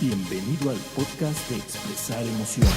Bienvenido al podcast de Expresar Emociones.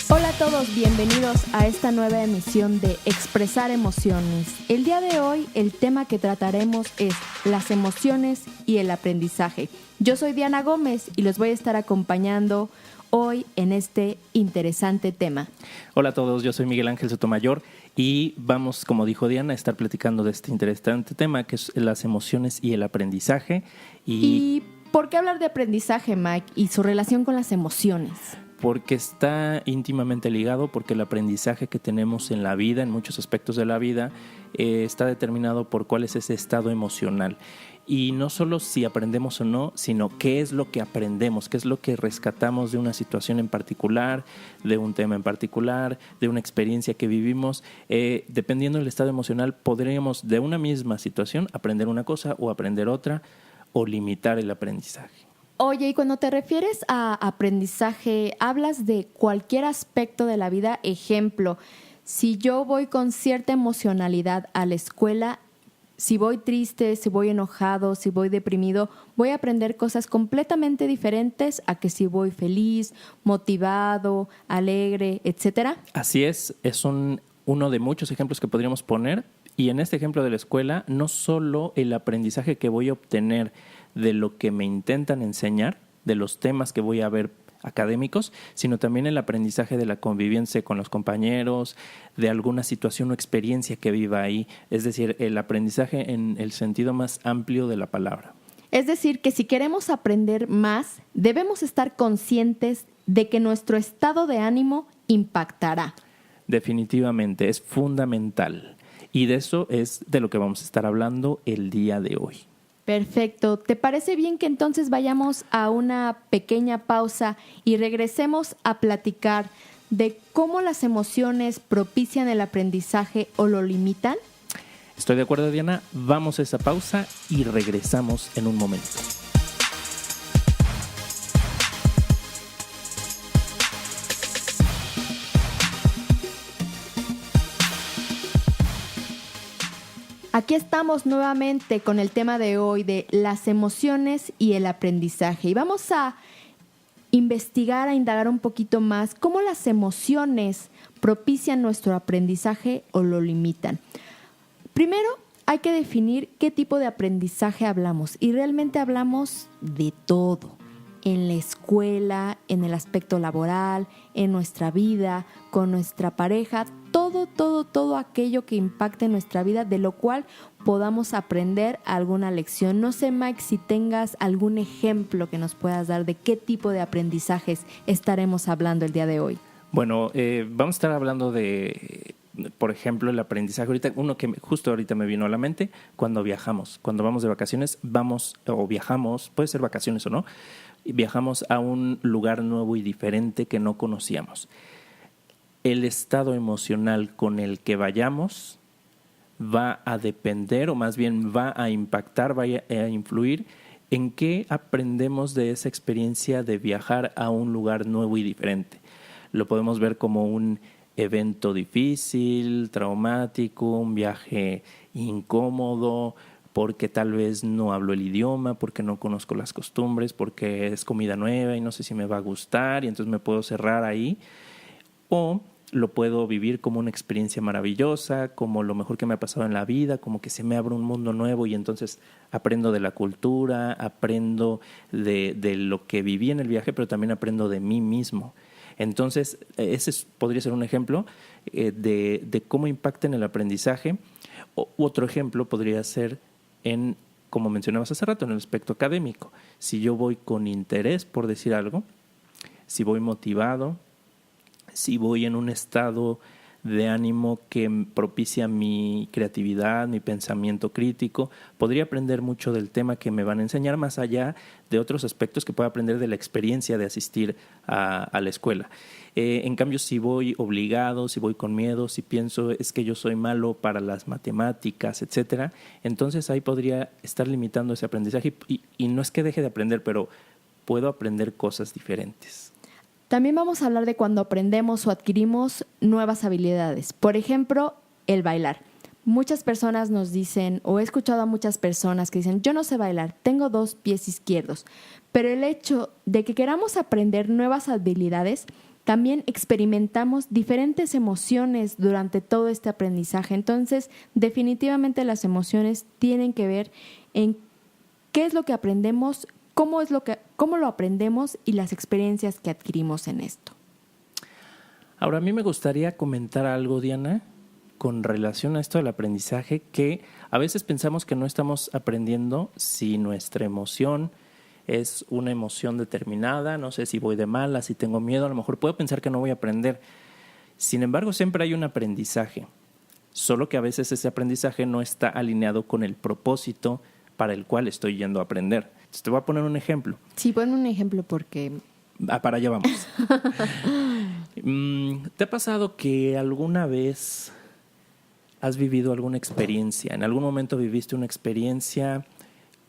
Hola a todos, bienvenidos a esta nueva emisión de Expresar Emociones. El día de hoy el tema que trataremos es las emociones y el aprendizaje. Yo soy Diana Gómez y los voy a estar acompañando hoy en este interesante tema. Hola a todos, yo soy Miguel Ángel Sotomayor y vamos, como dijo Diana, a estar platicando de este interesante tema que es las emociones y el aprendizaje. ¿Y por qué hablar de aprendizaje, Mike, y su relación con las emociones? Porque está íntimamente ligado, porque el aprendizaje que tenemos en la vida, en muchos aspectos de la vida, está determinado por cuál es ese estado emocional. Y no solo si aprendemos o no, sino qué es lo que aprendemos, qué es lo que rescatamos de una situación en particular, de un tema en particular, de una experiencia que vivimos. Dependiendo del estado emocional, podríamos de una misma situación aprender una cosa o aprender otra o limitar el aprendizaje. Oye, y cuando te refieres a aprendizaje, ¿hablas de cualquier aspecto de la vida? Ejemplo, si yo voy con cierta emocionalidad a la escuela, si voy triste, si voy enojado, si voy deprimido, voy a aprender cosas completamente diferentes a que si voy feliz, motivado, alegre, etcétera. Así es uno de muchos ejemplos que podríamos poner. Y en este ejemplo de la escuela, no solo el aprendizaje que voy a obtener de lo que me intentan enseñar, de los temas que voy a ver académicos, sino también el aprendizaje de la convivencia con los compañeros, de alguna situación o experiencia que viva ahí, es decir, el aprendizaje en el sentido más amplio de la palabra. Es decir, que si queremos aprender más, debemos estar conscientes de que nuestro estado de ánimo impactará. Definitivamente, es fundamental. Y de eso es de lo que vamos a estar hablando el día de hoy. Perfecto. ¿Te parece bien que entonces vayamos a una pequeña pausa y regresemos a platicar de cómo las emociones propician el aprendizaje o lo limitan? Estoy de acuerdo, Diana. Vamos a esa pausa y regresamos en un momento. Aquí estamos nuevamente con el tema de hoy de las emociones y el aprendizaje. Y vamos a investigar, a indagar un poquito más cómo las emociones propician nuestro aprendizaje o lo limitan. Primero, hay que definir qué tipo de aprendizaje hablamos. Y realmente hablamos de todo. En la escuela, en el aspecto laboral, en nuestra vida, con nuestra pareja, todo aquello que impacte en nuestra vida, de lo cual podamos aprender alguna lección. No sé, Mike, si tengas algún ejemplo que nos puedas dar de qué tipo de aprendizajes estaremos hablando el día de hoy. Bueno, vamos a estar hablando de, por ejemplo, el aprendizaje. Uno que justo ahorita me vino a la mente, cuando viajamos. Cuando vamos de vacaciones, viajamos, puede ser vacaciones o no, viajamos a un lugar nuevo y diferente que no conocíamos. El estado emocional con el que vayamos va a depender, o más bien va a impactar, va a influir en qué aprendemos de esa experiencia de viajar a un lugar nuevo y diferente. Lo podemos ver como un evento difícil, traumático, un viaje incómodo, porque tal vez no hablo el idioma, porque no conozco las costumbres, porque es comida nueva y no sé si me va a gustar y entonces me puedo cerrar ahí. O lo puedo vivir como una experiencia maravillosa, como lo mejor que me ha pasado en la vida, como que se me abre un mundo nuevo y entonces aprendo de la cultura, aprendo de lo que viví en el viaje, pero también aprendo de mí mismo. Entonces, ese podría ser un ejemplo de cómo impacta en el aprendizaje. Otro ejemplo podría ser como mencionabas hace rato, en el aspecto académico. Si yo voy con interés, por decir algo, si voy motivado, si voy en un estado de ánimo que propicia mi creatividad, mi pensamiento crítico, podría aprender mucho del tema que me van a enseñar, más allá de otros aspectos que pueda aprender de la experiencia de asistir a la escuela. En cambio, si voy obligado, si voy con miedo, si pienso es que yo soy malo para las matemáticas, etcétera, entonces ahí podría estar limitando ese aprendizaje y no es que deje de aprender, pero puedo aprender cosas diferentes. También vamos a hablar de cuando aprendemos o adquirimos nuevas habilidades. Por ejemplo, el bailar. muchas personas nos dicen, o he escuchado a muchas personas que dicen, yo no sé bailar, tengo 2 pies izquierdos. Pero el hecho de que queramos aprender nuevas habilidades, también experimentamos diferentes emociones durante todo este aprendizaje. Entonces, definitivamente las emociones tienen que ver en qué es lo que aprendemos, cómo lo aprendemos y las experiencias que adquirimos en esto. Ahora, a mí me gustaría comentar algo, Diana, con relación a esto del aprendizaje, que a veces pensamos que no estamos aprendiendo si nuestra emoción es una emoción determinada, no sé si voy de mala, si tengo miedo, a lo mejor puedo pensar que no voy a aprender. Sin embargo, siempre hay un aprendizaje, solo que a veces ese aprendizaje no está alineado con el propósito para el cual estoy yendo a aprender. Entonces, te voy a poner un ejemplo. Sí, pon un ejemplo porque... Para allá vamos. ¿Te ha pasado que alguna vez has vivido alguna experiencia? En algún momento viviste una experiencia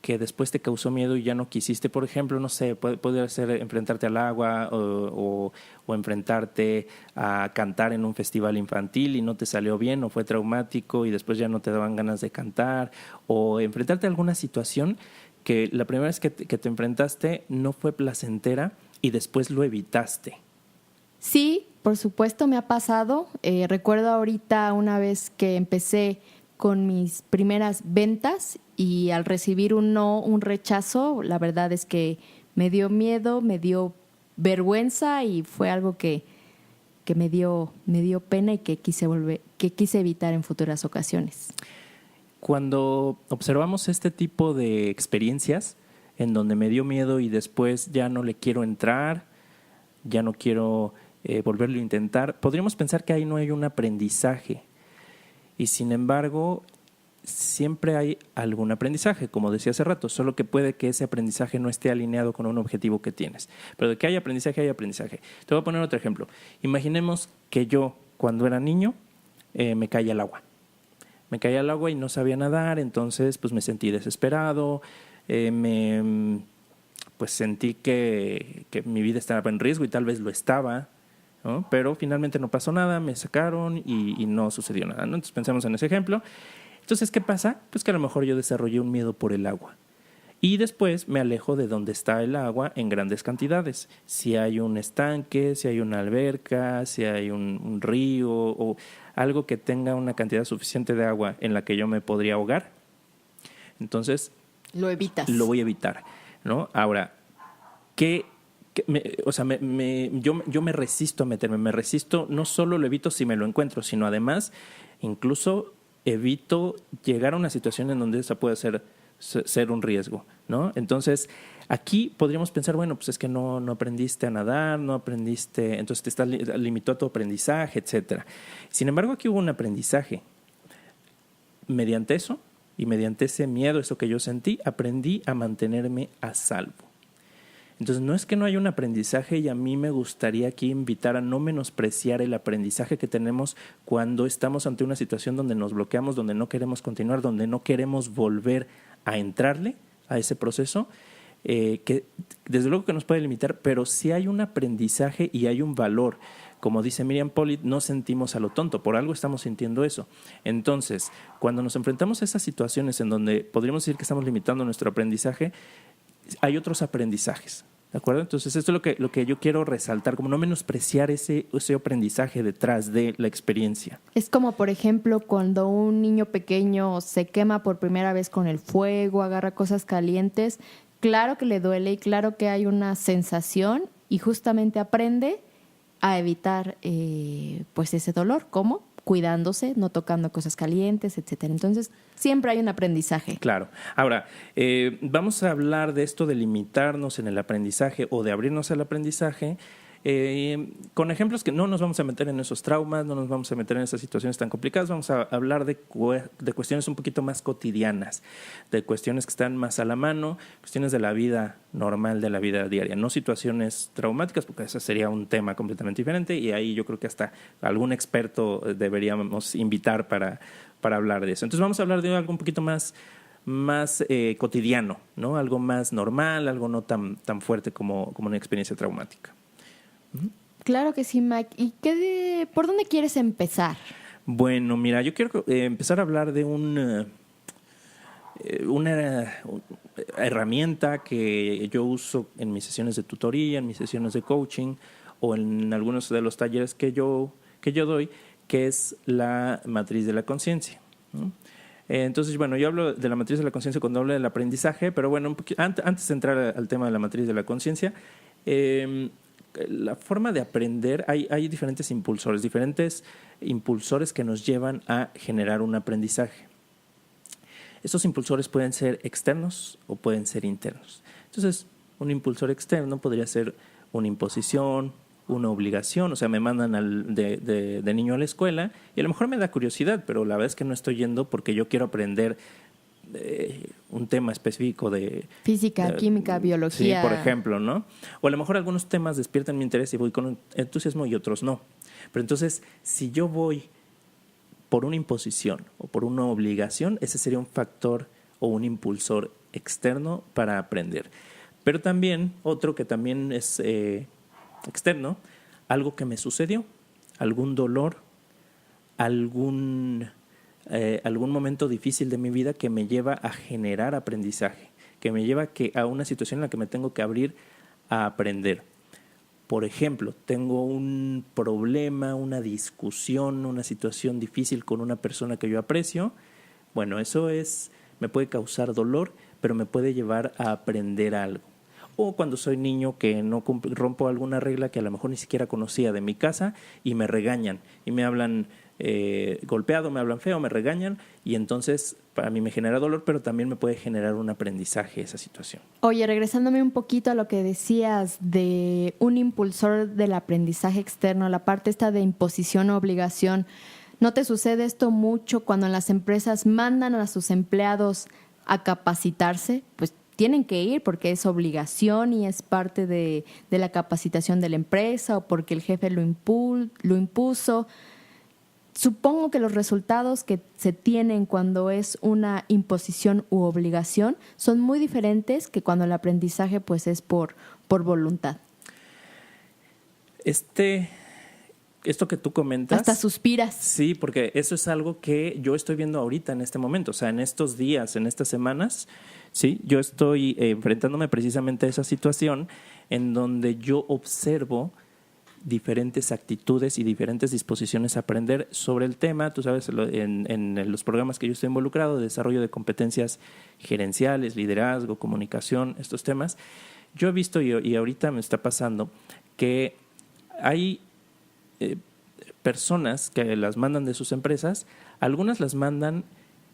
que después te causó miedo y ya no quisiste, por ejemplo, no sé, puede ser enfrentarte al agua o enfrentarte a cantar en un festival infantil y no te salió bien o fue traumático y después ya no te daban ganas de cantar, o enfrentarte a alguna situación que la primera vez que te enfrentaste no fue placentera y después lo evitaste. Sí, por supuesto me ha pasado. Recuerdo ahorita una vez que empecé con mis primeras ventas y al recibir un rechazo, la verdad es que me dio miedo, me dio vergüenza y fue algo que me dio pena y que quise evitar en futuras ocasiones. Cuando observamos este tipo de experiencias en donde me dio miedo y después ya no le quiero entrar, ya no quiero volverlo a intentar, podríamos pensar que ahí no hay un aprendizaje. Y sin embargo, siempre hay algún aprendizaje, como decía hace rato, solo que puede que ese aprendizaje no esté alineado con un objetivo que tienes. Pero de que hay aprendizaje, hay aprendizaje. Te voy a poner otro ejemplo. Imaginemos que yo, cuando era niño, me caía al agua. Me caía al agua y no sabía nadar, entonces pues me sentí desesperado, pues sentí que mi vida estaba en riesgo y tal vez lo estaba, ¿no? Pero finalmente no pasó nada, me sacaron y no sucedió nada, ¿no? Entonces pensemos en ese ejemplo. Entonces, ¿qué pasa? Pues que a lo mejor yo desarrollé un miedo por el agua. Y después me alejo de donde está el agua en grandes cantidades. Si hay un estanque, si hay una alberca, si hay un río o algo que tenga una cantidad suficiente de agua en la que yo me podría ahogar, entonces lo evitas. Lo voy a evitar, ¿no? Ahora, yo me resisto a meterme, me resisto, no solo lo evito si me lo encuentro, sino además incluso evito llegar a una situación en donde esa puede ser un riesgo, ¿no? Entonces, aquí podríamos pensar, bueno, pues es que no aprendiste a nadar, no aprendiste, entonces te limitó a tu aprendizaje, etcétera. Sin embargo, aquí hubo un aprendizaje. Mediante eso y mediante ese miedo, eso que yo sentí, aprendí a mantenerme a salvo. Entonces, no es que no haya un aprendizaje, y a mí me gustaría aquí invitar a no menospreciar el aprendizaje que tenemos cuando estamos ante una situación donde nos bloqueamos, donde no queremos continuar, donde no queremos volver a entrarle a ese proceso, que desde luego que nos puede limitar, pero sí hay un aprendizaje y hay un valor. Como dice Miriam Polit, no sentimos a lo tonto, por algo estamos sintiendo eso. Entonces, cuando nos enfrentamos a esas situaciones en donde podríamos decir que estamos limitando nuestro aprendizaje, hay otros aprendizajes, ¿de acuerdo? Entonces, esto es lo que yo quiero resaltar, como no menospreciar ese aprendizaje detrás de la experiencia. Es como, por ejemplo, cuando un niño pequeño se quema por primera vez con el fuego, agarra cosas calientes, claro que le duele y claro que hay una sensación y justamente aprende a evitar pues ese dolor. ¿Cómo? Cuidándose, no tocando cosas calientes, etcétera. Entonces, siempre hay un aprendizaje. Claro. Ahora, vamos a hablar de esto de limitarnos en el aprendizaje o de abrirnos al aprendizaje con ejemplos que no nos vamos a meter en esos traumas, no nos vamos a meter en esas situaciones tan complicadas. Vamos a hablar de cuestiones un poquito más cotidianas, de cuestiones que están más a la mano, cuestiones de la vida normal, de la vida diaria, no situaciones traumáticas, porque ese sería un tema completamente diferente y ahí yo creo que hasta algún experto deberíamos invitar para hablar de eso. Entonces vamos a hablar de algo un poquito más cotidiano, ¿no? Algo más normal, algo no tan fuerte como una experiencia traumática. Claro que sí, Mike. ¿Y por dónde quieres empezar? Bueno, mira, yo quiero empezar a hablar de una herramienta que yo uso en mis sesiones de tutoría, en mis sesiones de coaching o en algunos de los talleres que yo doy, que es la matriz de la conciencia, ¿no? Entonces, bueno, yo hablo de la matriz de la conciencia cuando hablo del aprendizaje, pero bueno, antes de entrar al tema de la matriz de la conciencia, la forma de aprender, hay diferentes impulsores que nos llevan a generar un aprendizaje. Estos impulsores pueden ser externos o pueden ser internos. Entonces, un impulsor externo podría ser una imposición, una obligación, o sea, me mandan de niño a la escuela y a lo mejor me da curiosidad, pero la verdad es que no estoy yendo porque yo quiero aprender un tema específico de física, química, biología. Sí, por ejemplo, ¿no? O a lo mejor algunos temas despiertan mi interés y voy con entusiasmo y otros no. Pero entonces, si yo voy por una imposición o por una obligación, ese sería un factor o un impulsor externo para aprender. Pero también, otro que también es externo, algo que me sucedió, algún dolor, algún momento difícil de mi vida que me lleva a generar aprendizaje, que me lleva a una situación en la que me tengo que abrir a aprender. Por ejemplo, tengo un problema, una discusión, una situación difícil con una persona que yo aprecio. Bueno, eso me puede causar dolor, pero me puede llevar a aprender algo. O cuando soy niño que no rompo alguna regla que a lo mejor ni siquiera conocía de mi casa y me regañan y me hablan golpeado, me hablan feo, me regañan y entonces para mí me genera dolor, pero también me puede generar un aprendizaje esa situación. Oye, regresándome un poquito a lo que decías de un impulsor del aprendizaje externo, la parte esta de imposición o obligación, ¿no te sucede esto mucho cuando las empresas mandan a sus empleados a capacitarse? Pues tienen que ir porque es obligación y es parte de la capacitación de la empresa o porque el jefe lo impuso. Supongo que los resultados que se tienen cuando es una imposición u obligación son muy diferentes que cuando el aprendizaje pues es por voluntad. Esto que tú comentas... Hasta suspiras. Sí, porque eso es algo que yo estoy viendo ahorita en este momento, o sea, en estos días, en estas semanas, sí, yo estoy enfrentándome precisamente a esa situación en donde yo observo diferentes actitudes y diferentes disposiciones a aprender sobre el tema. Tú sabes, en los programas que yo estoy involucrado, de desarrollo de competencias gerenciales, liderazgo, comunicación, estos temas, yo he visto y ahorita me está pasando que hay personas que las mandan de sus empresas, algunas las mandan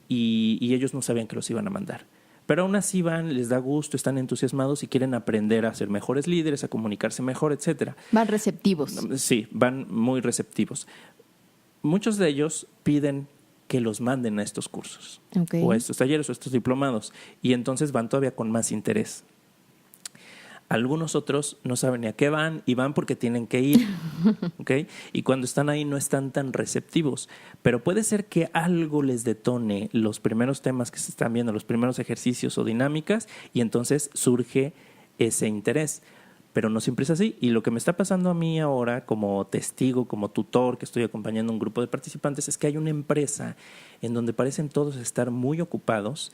y ellos no sabían que los iban a mandar. Pero aún así van, les da gusto, están entusiasmados y quieren aprender a ser mejores líderes, a comunicarse mejor, etcétera. Van receptivos. Sí, van muy receptivos. Muchos de ellos piden que los manden a estos cursos, okay, o a estos talleres o a estos diplomados, y entonces van todavía con más interés. Algunos otros no saben ni a qué van y van porque tienen que ir, ¿okay? Y cuando están ahí no están tan receptivos. Pero puede ser que algo les detone los primeros temas que se están viendo, los primeros ejercicios o dinámicas, y entonces surge ese interés. Pero no siempre es así. Y lo que me está pasando a mí ahora como testigo, como tutor, que estoy acompañando a un grupo de participantes, es que hay una empresa en donde parecen todos estar muy ocupados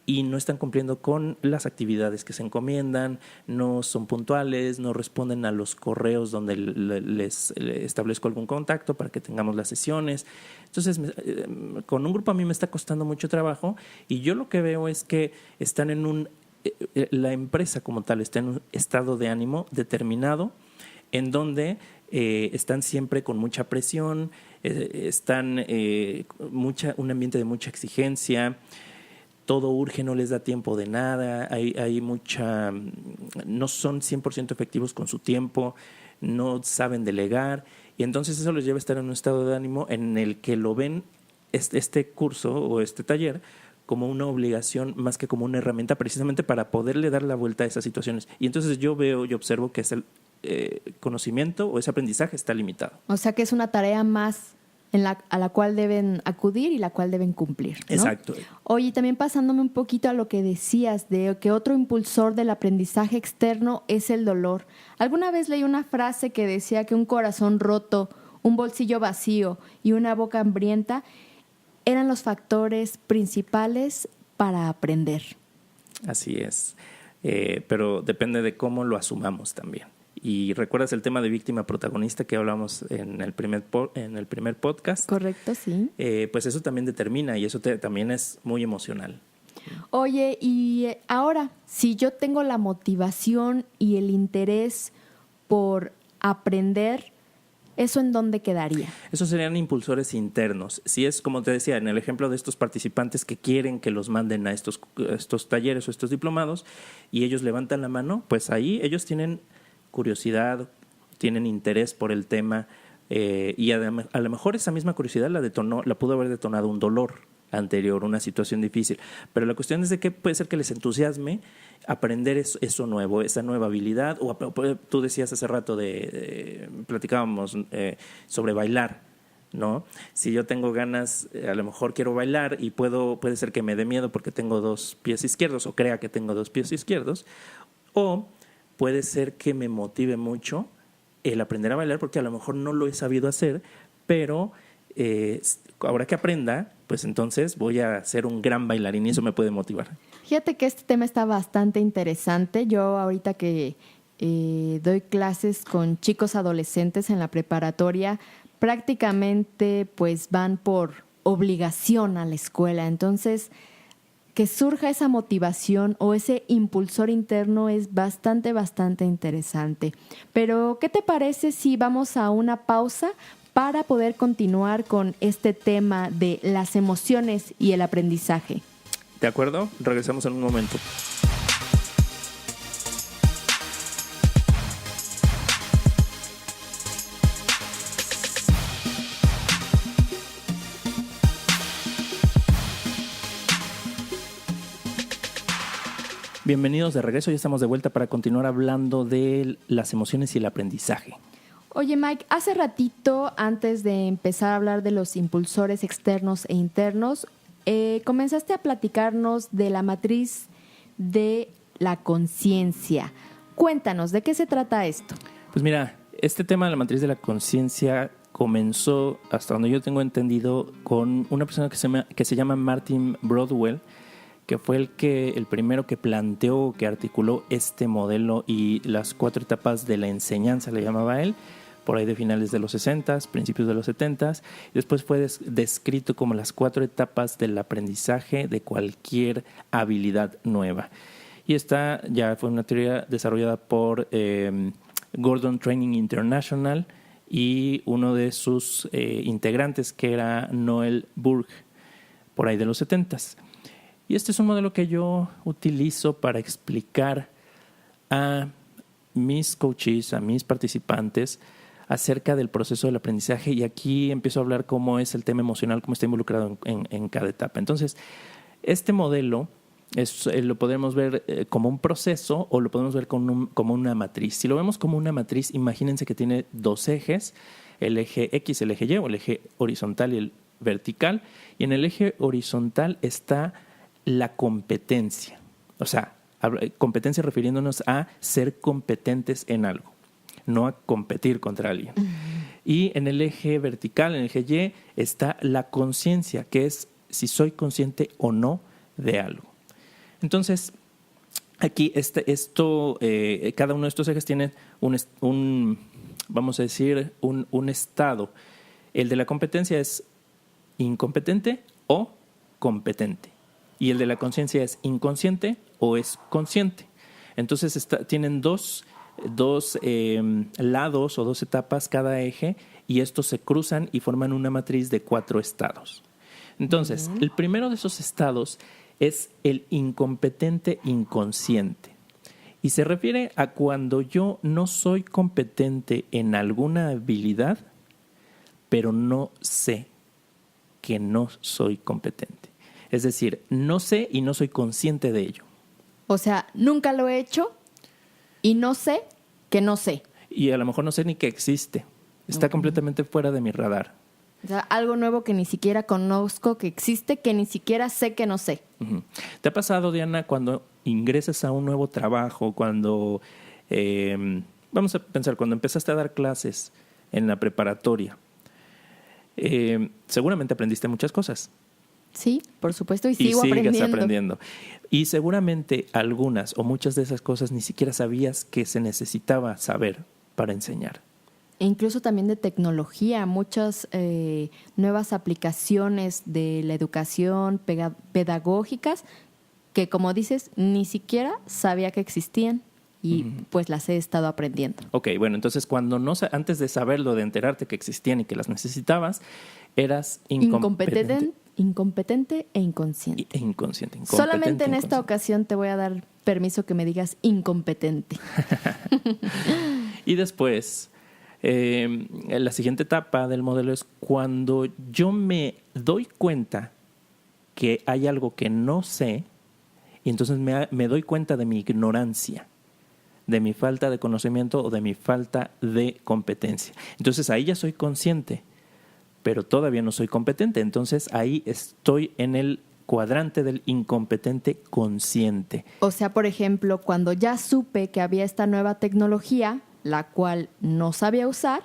y no están cumpliendo con las actividades que se encomiendan, no son puntuales, no responden a los correos donde les establezco algún contacto para que tengamos las sesiones. Entonces, con un grupo a mí me está costando mucho trabajo y yo lo que veo es que están la empresa como tal está en un estado de ánimo determinado en donde están siempre con mucha presión, están un ambiente de mucha exigencia. Todo urge, no les da tiempo de nada, hay no son 100% efectivos con su tiempo, no saben delegar, y entonces eso les lleva a estar en un estado de ánimo en el que lo ven este curso o este taller como una obligación más que como una herramienta precisamente para poderle dar la vuelta a esas situaciones. Y entonces yo veo y observo que ese conocimiento o ese aprendizaje está limitado. O sea que es una tarea más a la cual deben acudir y la cual deben cumplir, ¿no? Exacto. Oye, también pasándome un poquito a lo que decías de que otro impulsor del aprendizaje externo es el dolor. Alguna vez leí una frase que decía que un corazón roto un bolsillo vacío y una boca hambrienta eran los factores principales para aprender. Así es, pero depende de cómo lo asumamos también. Y recuerdas el tema de víctima protagonista que hablamos en el primer podcast. Correcto, sí. Pues eso también determina y eso también es muy emocional. Oye, y ahora, si yo tengo la motivación y el interés por aprender, ¿eso en dónde quedaría? Esos serían impulsores internos. Si es, como te decía, en el ejemplo de estos participantes que quieren que los manden a estos talleres o estos diplomados y ellos levantan la mano, pues ahí ellos tienen curiosidad, tienen interés por el tema y a lo mejor esa misma curiosidad la pudo haber detonado un dolor anterior, una situación difícil. Pero la cuestión es de que puede ser que les entusiasme aprender eso nuevo, esa nueva habilidad. O tú decías hace rato platicábamos sobre bailar, ¿no? Si yo tengo ganas, a lo mejor quiero bailar y puede ser que me dé miedo porque tengo 2 pies izquierdos o crea que tengo 2 pies izquierdos. O puede ser que me motive mucho el aprender a bailar porque a lo mejor no lo he sabido hacer, pero ahora que aprenda, pues entonces voy a ser un gran bailarín y eso me puede motivar. Fíjate que este tema está bastante interesante. Yo ahorita que doy clases con chicos adolescentes en la preparatoria, prácticamente pues van por obligación a la escuela. Entonces, que surja esa motivación o ese impulsor interno es bastante interesante. Pero, ¿qué te parece si vamos a una pausa para poder continuar con este tema de las emociones y el aprendizaje? ¿De acuerdo? Regresamos en un momento. Bienvenidos de regreso, ya estamos de vuelta para continuar hablando de las emociones y el aprendizaje. Oye, Mike, hace ratito, antes de empezar a hablar de los impulsores externos e internos, comenzaste a platicarnos de la matriz de la conciencia. Cuéntanos, ¿de qué se trata esto? Pues mira, este tema de la matriz de la conciencia comenzó, hasta donde yo tengo entendido, con una persona que se llama Martin Broadwell, que fue el primero que planteó, que articuló este modelo y las 4 etapas de la enseñanza, le llamaba él, por ahí de finales de los 60, principios de los 70. Después fue descrito como las 4 etapas del aprendizaje de cualquier habilidad nueva. Y esta ya fue una teoría desarrollada por Gordon Training International y uno de sus integrantes, que era Noel Burke, por ahí de los 70. Y este es un modelo que yo utilizo para explicar a mis coaches, a mis participantes, acerca del proceso del aprendizaje. Y aquí empiezo a hablar cómo es el tema emocional, cómo está involucrado en cada etapa. Entonces, este modelo lo podemos ver como un proceso o lo podemos ver como una matriz. Si lo vemos como una matriz, imagínense que tiene 2 ejes, el eje X, el eje Y, o el eje horizontal y el vertical. Y en el eje horizontal está la competencia, o sea, competencia refiriéndonos a ser competentes en algo, no a competir contra alguien. Y en el eje vertical, en el eje Y, está la conciencia, que es si soy consciente o no de algo. Entonces, aquí cada uno de estos ejes tiene vamos a decir, un estado. El de la competencia es incompetente o competente. Y el de la conciencia es inconsciente o es consciente. Entonces tienen dos lados o 2 etapas cada eje y estos se cruzan y forman una matriz de 4 estados. Entonces, el primero de esos estados es el incompetente inconsciente. Y se refiere a cuando yo no soy competente en alguna habilidad, pero no sé que no soy competente. Es decir, no sé y no soy consciente de ello. O sea, nunca lo he hecho y no sé que no sé. Y a lo mejor no sé ni que existe. Está completamente fuera de mi radar. O sea, algo nuevo que ni siquiera conozco que existe, que ni siquiera sé que no sé. Uh-huh. ¿Te ha pasado, Diana, cuando ingresas a un nuevo trabajo, cuando, vamos a pensar, cuando empezaste a dar clases en la preparatoria seguramente aprendiste muchas cosas. Sí, por supuesto, y Y sigo sigues aprendiendo. aprendiendo. Y seguramente algunas o muchas de esas cosas ni siquiera sabías que se necesitaba saber para enseñar. E incluso también de tecnología, muchas nuevas aplicaciones de la educación pedagógicas que, como dices, ni siquiera sabía que existían y pues las he estado aprendiendo. Ok, bueno, entonces antes de saberlo, de enterarte que existían y que las necesitabas, eras Incompetente e inconsciente. Inconsciente. Solamente en esta inconsciente. ocasión te voy a dar permiso que me digas incompetente. Y después, la siguiente etapa del modelo es cuando yo me doy cuenta que hay algo que no sé y entonces me doy cuenta de mi ignorancia, de mi falta de conocimiento o de mi falta de competencia. Entonces ahí ya soy consciente, pero todavía no soy competente. Entonces ahí estoy en el cuadrante del incompetente consciente. O sea, por ejemplo, cuando ya supe que había esta nueva tecnología, la cual no sabía usar,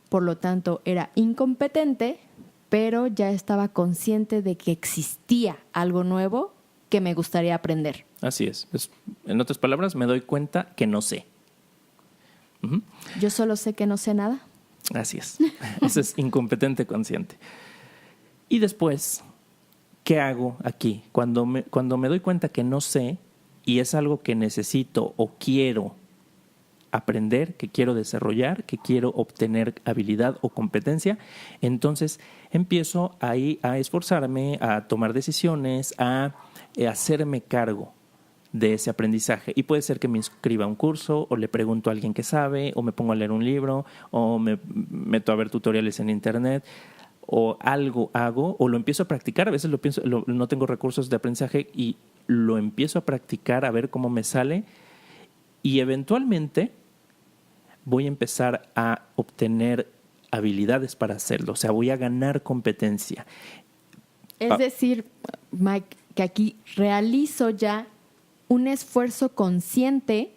por lo tanto era incompetente, pero ya estaba consciente de que existía algo nuevo que me gustaría aprender. Así es. En otras palabras, me doy cuenta que no sé. Uh-huh. Yo solo sé que no sé nada. Así es. Ese es incompetente consciente. Y después, ¿qué hago aquí? Cuando me doy cuenta que no sé y es algo que necesito o quiero aprender, que quiero desarrollar, que quiero obtener habilidad o competencia, entonces empiezo ahí a esforzarme, a tomar decisiones, a hacerme cargo de ese aprendizaje. Y puede ser que me inscriba a un curso, o le pregunto a alguien que sabe, o me pongo a leer un libro, o me meto a ver tutoriales en internet, o algo hago, o lo empiezo a practicar. A veces no tengo recursos de aprendizaje y lo empiezo a practicar a ver cómo me sale, y eventualmente voy a empezar a obtener habilidades para hacerlo. O sea, voy a ganar competencia. Es decir, Mike, que aquí realizo ya un esfuerzo consciente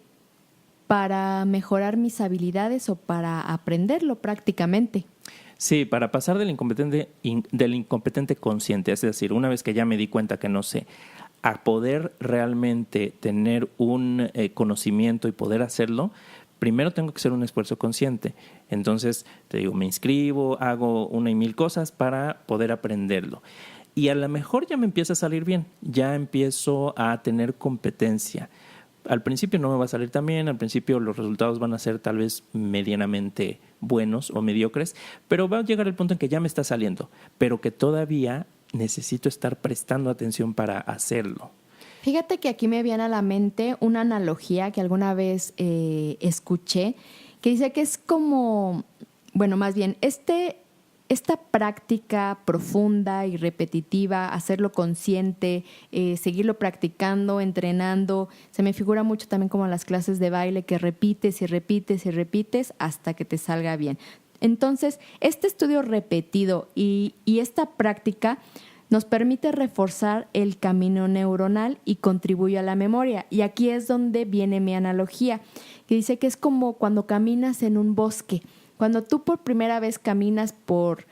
para mejorar mis habilidades o para aprenderlo prácticamente. Sí, para pasar del incompetente consciente, es decir, una vez que ya me di cuenta que no sé, a poder realmente tener un conocimiento y poder hacerlo, primero tengo que hacer un esfuerzo consciente. Entonces, te digo, me inscribo, hago 1 y 1000 cosas para poder aprenderlo. Y a lo mejor ya me empieza a salir bien, ya empiezo a tener competencia. Al principio no me va a salir tan bien, al principio los resultados van a ser tal vez medianamente buenos o mediocres, pero va a llegar el punto en que ya me está saliendo, pero que todavía necesito estar prestando atención para hacerlo. Fíjate que aquí me viene a la mente una analogía que alguna vez escuché, que dice que es como, bueno, más bien, esta práctica profunda y repetitiva, hacerlo consciente, seguirlo practicando, entrenando, se me figura mucho también como las clases de baile que repites y repites y repites hasta que te salga bien. Entonces, este estudio repetido y esta práctica nos permite reforzar el camino neuronal y contribuye a la memoria. Y aquí es donde viene mi analogía, que dice que es como cuando caminas en un bosque. Cuando tú por primera vez caminas por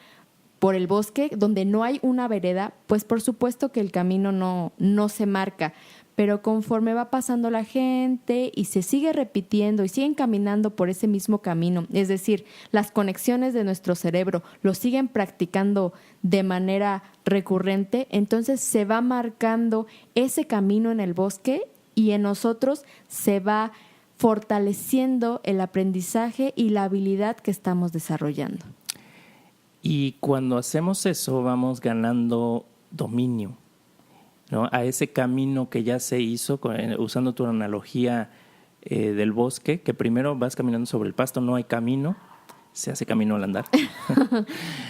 el bosque donde no hay una vereda, pues por supuesto que el camino no se marca. Pero conforme va pasando la gente y se sigue repitiendo y siguen caminando por ese mismo camino, es decir, las conexiones de nuestro cerebro lo siguen practicando de manera recurrente, entonces se va marcando ese camino en el bosque y en nosotros se va fortaleciendo el aprendizaje y la habilidad que estamos desarrollando. Y cuando hacemos eso vamos ganando dominio, ¿no? A ese camino que ya se hizo, usando tu analogía del bosque, que primero vas caminando sobre el pasto, no hay camino, se hace camino al andar.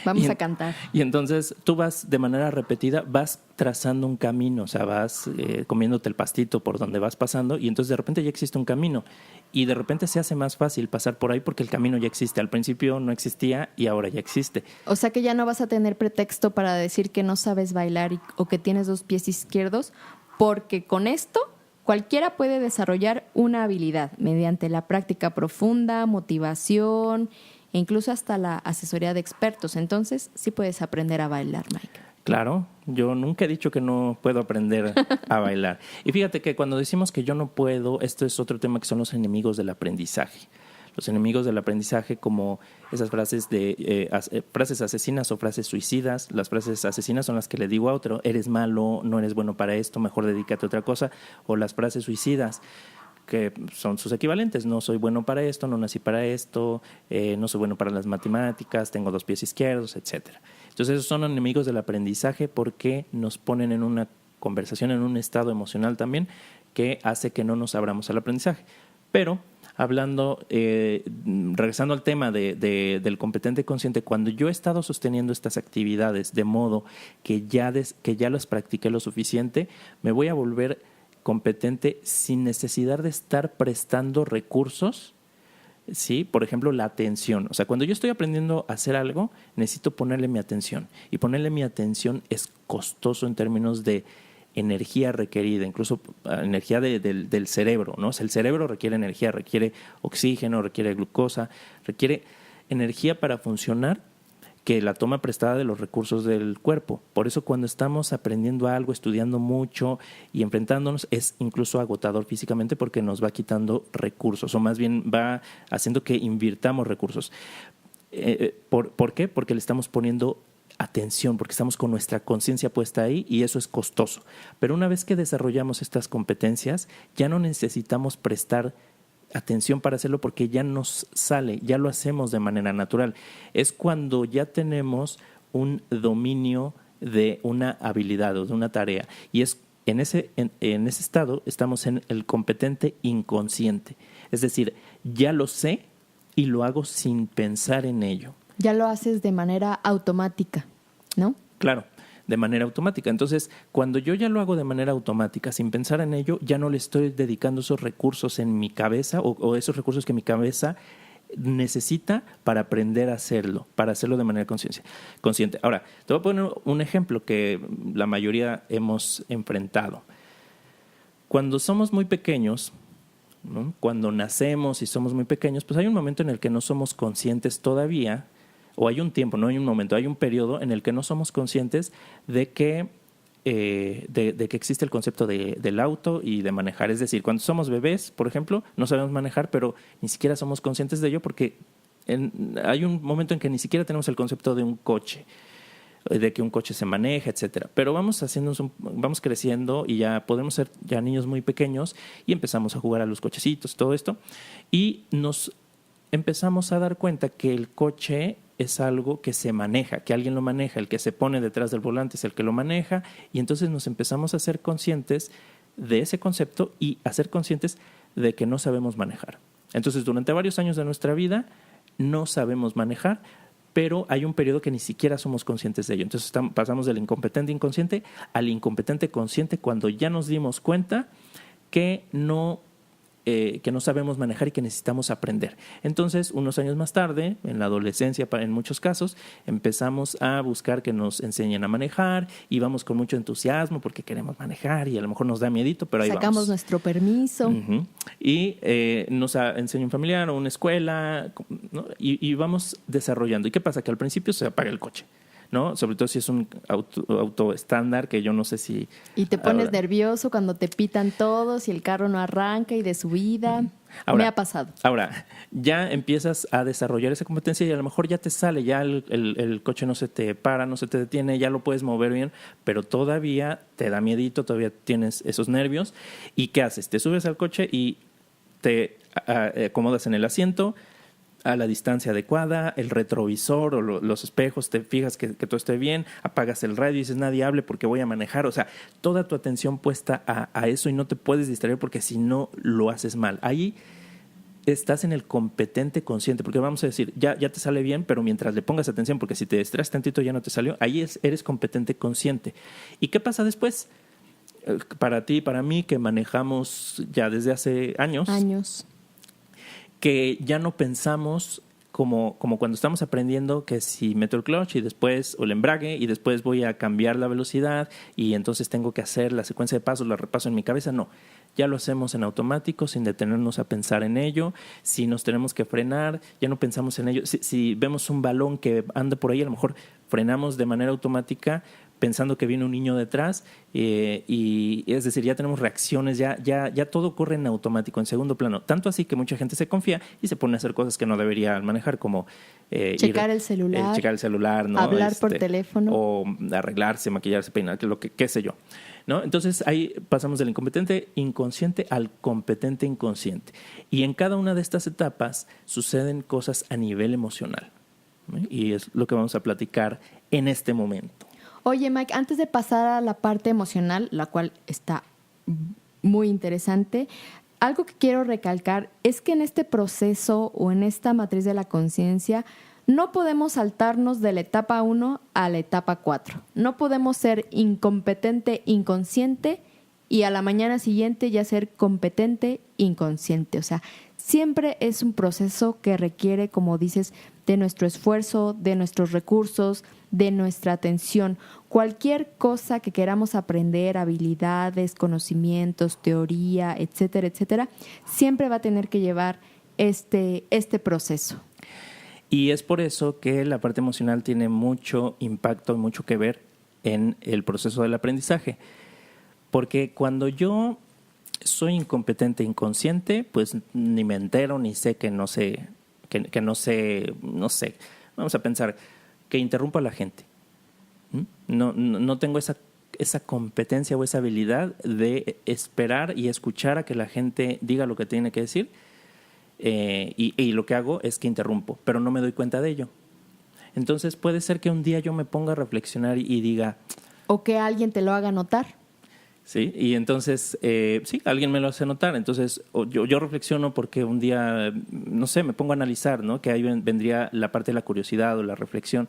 Vamos a cantar. Y entonces tú vas de manera repetida, vas trazando un camino, o sea, vas comiéndote el pastito por donde vas pasando y entonces de repente ya existe un camino y de repente se hace más fácil pasar por ahí porque el camino ya existe. Al principio no existía y ahora ya existe. O sea que ya no vas a tener pretexto para decir que no sabes bailar o que tienes 2 pies izquierdos, porque con esto cualquiera puede desarrollar una habilidad mediante la práctica profunda, motivación, e incluso hasta la asesoría de expertos. Entonces, sí puedes aprender a bailar, Mike. Claro, yo nunca he dicho que no puedo aprender a bailar. Y fíjate que cuando decimos que yo no puedo, esto es otro tema que son los enemigos del aprendizaje. Los enemigos del aprendizaje, como esas frases frases asesinas o frases suicidas. Las frases asesinas son las que le digo a otro: eres malo, no eres bueno para esto, mejor dedícate a otra cosa. O las frases suicidas, que son sus equivalentes: no soy bueno para esto, no nací para esto, no soy bueno para las matemáticas, tengo 2 pies izquierdos, etcétera. Entonces esos son enemigos del aprendizaje porque nos ponen en una conversación, en un estado emocional también que hace que no nos abramos al aprendizaje. Pero hablando, regresando al tema del competente consciente, cuando yo he estado sosteniendo estas actividades de modo que ya las practiqué lo suficiente, me voy a volver competente sin necesidad de estar prestando recursos. Sí, por ejemplo, la atención. O sea, cuando yo estoy aprendiendo a hacer algo, necesito ponerle mi atención. Y ponerle mi atención es costoso en términos de energía requerida, incluso energía del cerebro, ¿no? O sea, el cerebro requiere energía, requiere oxígeno, requiere glucosa, requiere energía para funcionar, que la toma prestada de los recursos del cuerpo. Por eso cuando estamos aprendiendo algo, estudiando mucho y enfrentándonos, es incluso agotador físicamente porque nos va quitando recursos, o más bien va haciendo que invirtamos recursos. ¿Por qué? Porque le estamos poniendo atención, porque estamos con nuestra conciencia puesta ahí, y eso es costoso. Pero una vez que desarrollamos estas competencias, ya no necesitamos prestar atención para hacerlo porque ya nos sale, ya lo hacemos de manera natural. Es cuando ya tenemos un dominio de una habilidad o de una tarea, y es en ese estado estamos en el competente inconsciente. Es decir, ya lo sé y lo hago sin pensar en ello. Ya lo haces de manera automática, ¿no? Claro, de manera automática. Entonces, cuando yo ya lo hago de manera automática, sin pensar en ello, ya no le estoy dedicando esos recursos en mi cabeza o esos recursos que mi cabeza necesita para aprender a hacerlo, para hacerlo de manera consciente. Ahora, te voy a poner un ejemplo que la mayoría hemos enfrentado. Cuando somos muy pequeños, ¿no? Cuando nacemos y somos muy pequeños, pues hay un momento en el que no somos conscientes todavía, o hay un tiempo, no hay un momento, hay un periodo en el que no somos conscientes de que existe el concepto del auto y de manejar. Es decir, cuando somos bebés, por ejemplo, no sabemos manejar, pero ni siquiera somos conscientes de ello porque hay un momento en que ni siquiera tenemos el concepto de un coche, de que un coche se maneja, etcétera. Pero vamos creciendo y ya podemos ser ya niños muy pequeños y empezamos a jugar a los cochecitos, todo esto, y nos empezamos a dar cuenta que el coche es algo que se maneja, que alguien lo maneja, el que se pone detrás del volante es el que lo maneja, y entonces nos empezamos a ser conscientes de ese concepto y a ser conscientes de que no sabemos manejar. Entonces, durante varios años de nuestra vida no sabemos manejar, pero hay un periodo que ni siquiera somos conscientes de ello. Entonces pasamos del incompetente inconsciente al incompetente consciente cuando ya nos dimos cuenta que no sabemos manejar y que necesitamos aprender. Entonces, unos años más tarde, en la adolescencia, en muchos casos, empezamos a buscar que nos enseñen a manejar y vamos con mucho entusiasmo porque queremos manejar y a lo mejor nos da miedito, pero ahí vamos. Sacamos nuestro permiso. Uh-huh. Y nos enseña un familiar o una escuela, ¿no? Y vamos desarrollando. ¿Y qué pasa? Que al principio se apaga el coche, ¿no? Sobre todo si es un auto estándar, que yo no sé si... Y te pones nervioso cuando te pitan todos y el carro no arranca y de subida. Ahora, me ha pasado. Ahora, ya empiezas a desarrollar esa competencia y a lo mejor ya te sale, ya el coche no se te para, no se te detiene, ya lo puedes mover bien, pero todavía te da miedito, todavía tienes esos nervios. ¿Y qué haces? Te subes al coche y te acomodas en el asiento, a la distancia adecuada, el retrovisor o los espejos, te fijas que todo esté bien, apagas el radio y dices nadie hable porque voy a manejar. O sea, toda tu atención puesta a eso y no te puedes distraer porque si no lo haces mal. Ahí estás en el competente consciente, porque vamos a decir, ya te sale bien, pero mientras le pongas atención, porque si te distraes tantito ya no te salió, ahí eres competente consciente. ¿Y qué pasa después? Para ti y para mí, que manejamos ya desde hace años, que ya no pensamos como cuando estamos aprendiendo que si meto el clutch y después, o el embrague, y después voy a cambiar la velocidad y entonces tengo que hacer la secuencia de pasos, la repaso en mi cabeza. No, ya lo hacemos en automático sin detenernos a pensar en ello. Si nos tenemos que frenar, ya no pensamos en ello. Si vemos un balón que anda por ahí, a lo mejor frenamos de manera automática pensando que viene un niño detrás, y es decir, ya tenemos reacciones, ya todo ocurre en automático, en segundo plano. Tanto así que mucha gente se confía y se pone a hacer cosas que no debería manejar, como checar el celular, ¿no? Hablar por teléfono. O arreglarse, maquillarse, peinar, qué sé yo, ¿no? Entonces ahí pasamos del incompetente inconsciente al competente inconsciente. Y en cada una de estas etapas suceden cosas a nivel emocional, ¿no? Y es lo que vamos a platicar en este momento. Oye, Mike, antes de pasar a la parte emocional, la cual está muy interesante, algo que quiero recalcar es que en este proceso o en esta matriz de la conciencia no podemos saltarnos de la etapa 1 a la etapa 4. No podemos ser incompetente inconsciente y a la mañana siguiente ya ser competente inconsciente. O sea, siempre es un proceso que requiere, como dices, de nuestro esfuerzo, de nuestros recursos, de nuestra atención. Cualquier cosa que queramos aprender, habilidades, conocimientos, teoría, etcétera, etcétera, siempre va a tener que llevar este proceso. Y es por eso que la parte emocional tiene mucho impacto y mucho que ver en el proceso del aprendizaje. Porque cuando yo soy incompetente inconsciente, pues ni me entero, ni sé que no sé, no sé. Vamos a pensar que interrumpo a la gente. No tengo esa competencia o esa habilidad de esperar y escuchar a que la gente diga lo que tiene que decir. Y lo que hago es que interrumpo, pero no me doy cuenta de ello. Entonces puede ser que un día yo me ponga a reflexionar y diga... O que alguien te lo haga notar. Sí, y entonces, sí, alguien me lo hace notar. Entonces, yo reflexiono porque un día, no sé, me pongo a analizar, ¿no? Que ahí vendría la parte de la curiosidad o la reflexión.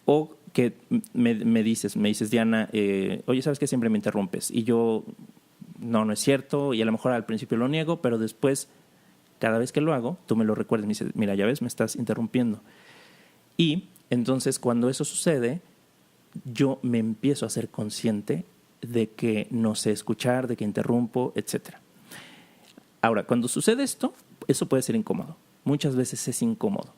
O que me dices, Diana, oye, ¿sabes qué? Siempre me interrumpes. Y yo, no es cierto. Y a lo mejor al principio lo niego, pero después, cada vez que lo hago, tú me lo recuerdas. Me dices, mira, ya ves, me estás interrumpiendo. Y entonces, cuando eso sucede, yo me empiezo a ser consciente de que no sé escuchar, de que interrumpo, etc. Ahora, cuando sucede esto, eso puede ser incómodo. Muchas veces es incómodo.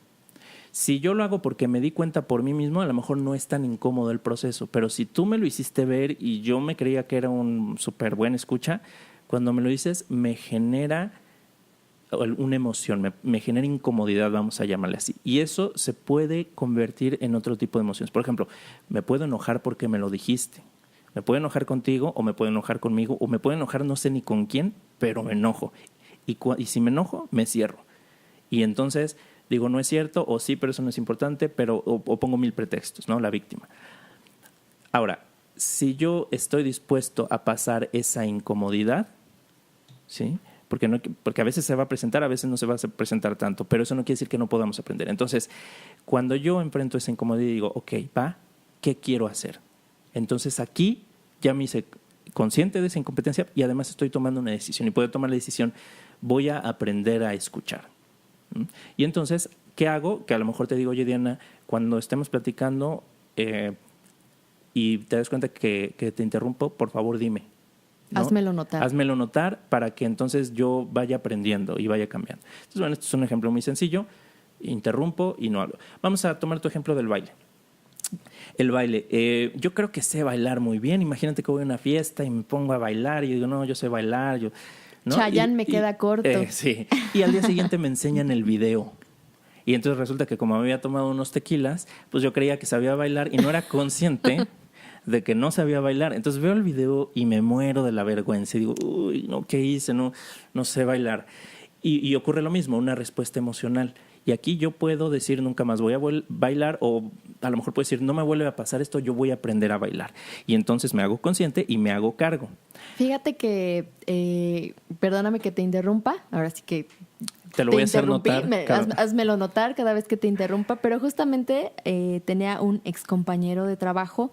Si yo lo hago porque me di cuenta por mí mismo, a lo mejor no es tan incómodo el proceso, pero si tú me lo hiciste ver y yo me creía que era un súper buen escucha, cuando me lo dices me genera una emoción, me genera incomodidad, vamos a llamarle así. Y eso se puede convertir en otro tipo de emociones. Por ejemplo, me puedo enojar porque me lo dijiste. Me puedo enojar contigo o me puedo enojar conmigo o me puedo enojar no sé ni con quién, pero me enojo. Y si me enojo, me cierro. Y entonces digo, no es cierto, o sí, pero eso no es importante, pero o pongo mil pretextos, ¿no? La víctima. Ahora, si yo estoy dispuesto a pasar esa incomodidad, ¿sí? Porque a veces se va a presentar, a veces no se va a presentar tanto, pero eso no quiere decir que no podamos aprender. Entonces, cuando yo enfrento esa incomodidad y digo, ok, ¿qué quiero hacer? Entonces aquí ya me hice consciente de esa incompetencia y además estoy tomando una decisión. Y puedo tomar la decisión, voy a aprender a escuchar. Y entonces, ¿qué hago? Que a lo mejor te digo, oye Diana, cuando estemos platicando y te das cuenta que te interrumpo, por favor dime, ¿no? Házmelo notar. Házmelo notar para que entonces yo vaya aprendiendo y vaya cambiando. Entonces, bueno, esto es un ejemplo muy sencillo. Interrumpo y no hablo. Vamos a tomar tu ejemplo del baile. El baile. Yo creo que sé bailar muy bien. Imagínate que voy a una fiesta y me pongo a bailar y yo digo, no, yo sé bailar. ¿No? Chayanne me queda corto. Sí. Y al día siguiente me enseñan el video. Y entonces resulta que como me había tomado unos tequilas, pues yo creía que sabía bailar y no era consciente de que no sabía bailar. Entonces veo el video y me muero de la vergüenza. Y digo, uy, no, ¿qué hice? No sé bailar. Y ocurre lo mismo, una respuesta emocional. Y aquí yo puedo decir nunca más voy a bailar, o a lo mejor puedo decir no me vuelve a pasar esto, yo voy a aprender a bailar. Y entonces me hago consciente y me hago cargo. Fíjate que, perdóname que te interrumpa, ahora sí que te lo voy a hacer notar. Házmelo notar cada vez que te interrumpa, pero justamente tenía un excompañero de trabajo